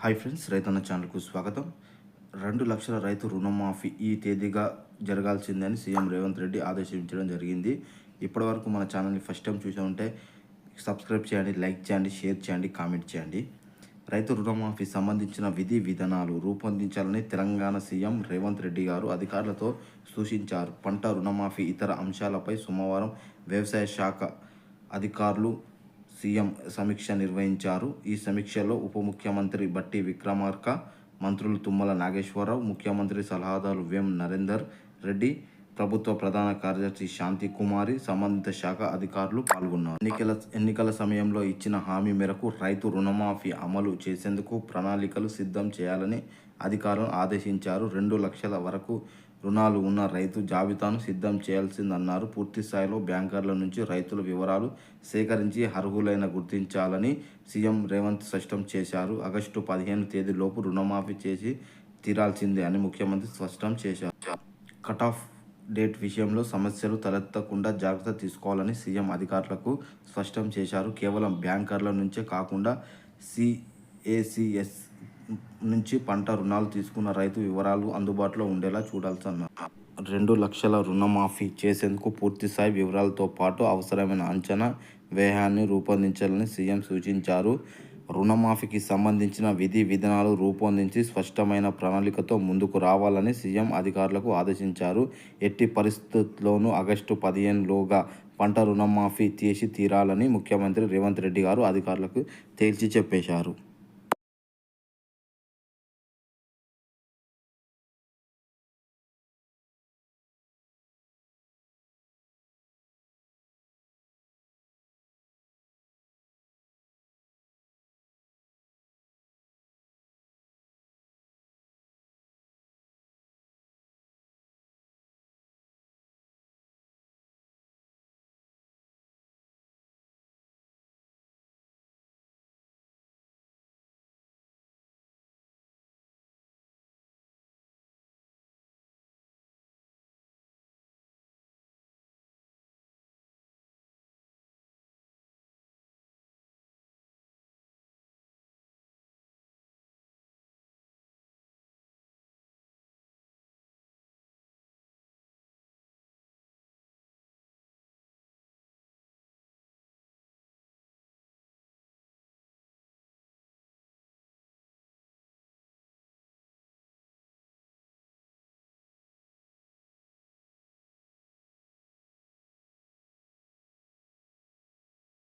Hi friends, రైతన్న ఛానల్కు స్వాగతం. 2 లక్షల రైతు రుణమాఫీ ఈ తేదీగా జరగాల్సిందని సీఎం రేవంత్ రెడ్డి ఆదేశించడం జరిగింది. ఇప్పటివరకు మన ఛానల్ని ఫస్ట్ టైం చూసి ఉంటే సబ్స్క్రైబ్ చేయండి, లైక్ చేయండి, షేర్ చేయండి, కామెంట్ చేయండి. రైతు రుణమాఫీ సంబంధించిన విధి విధానాలు రూపొందించాలని తెలంగాణ సీఎం రేవంత్ రెడ్డి గారు అధికారులతో సూచించారు. పంట రుణమాఫీ ఇతర అంశాలపై సోమవారం వ్యవసాయ శాఖ అధికారులు సీఎం సమీక్ష నిర్వహించారు. ఈ సమీక్షలో ఉప ముఖ్యమంత్రి బట్టి విక్రమార్క, మంత్రులు తుమ్మల నాగేశ్వరరావు, ముఖ్యమంత్రి సలహాదారు వేం నరేందర్ రెడ్డి, ప్రభుత్వ ప్రధాన కార్యదర్శి శాంతి కుమారి, సంబంధిత శాఖ అధికారులు పాల్గొన్నారు. ఎన్నికల సమయంలో ఇచ్చిన హామీ మేరకు రైతు రుణమాఫీ అమలు చేసేందుకు ప్రణాళికలు సిద్ధం చేయాలని అధికారులను ఆదేశించారు. 2 లక్షల వరకు రుణాలు ఉన్న రైతు జాబితాను సిద్ధం చేయాల్సిందన్నారు. పూర్తి స్థాయిలో బ్యాంకర్ల నుంచి రైతుల వివరాలు సేకరించి అర్హులైన గుర్తించాలని సీఎం రేవంత్ స్పష్టం చేశారు. ఆగస్టు 15 తేదీలోపు రుణమాఫీ చేసి తీరాల్సిందే అని ముఖ్యమంత్రి స్పష్టం చేశారు. కట్ ఆఫ్ డేట్ విషయంలో సమస్యలు తలెత్తకుండా జాగ్రత్త తీసుకోవాలని సీఎం అధికారులకు స్పష్టం చేశారు. కేవలం బ్యాంకర్ల నుంచే కాకుండా సిఏసిఎస్ నుంచి పంట రుణాలు తీసుకున్న రైతు వివరాలు అందుబాటులో ఉండేలా చూడాల్సన్నారు. 2 లక్షల రుణమాఫీ చేసేందుకు పూర్తిస్థాయి వివరాలతో పాటు అవసరమైన అంచనా వ్యయాన్ని రూపొందించాలని సీఎం సూచించారు. రుణమాఫీకి సంబంధించిన విధి విధానాలు రూపొందించి స్పష్టమైన ప్రణాళికతో ముందుకు రావాలని సీఎం అధికారులకు ఆదేశించారు. ఎట్టి పరిస్థితుల్లోనూ ఆగస్టు 15లోగా పంట రుణమాఫీ చేసి తీరాలని ముఖ్యమంత్రి రేవంత్ రెడ్డి గారు అధికారులకు తేల్చి చెప్పేశారు.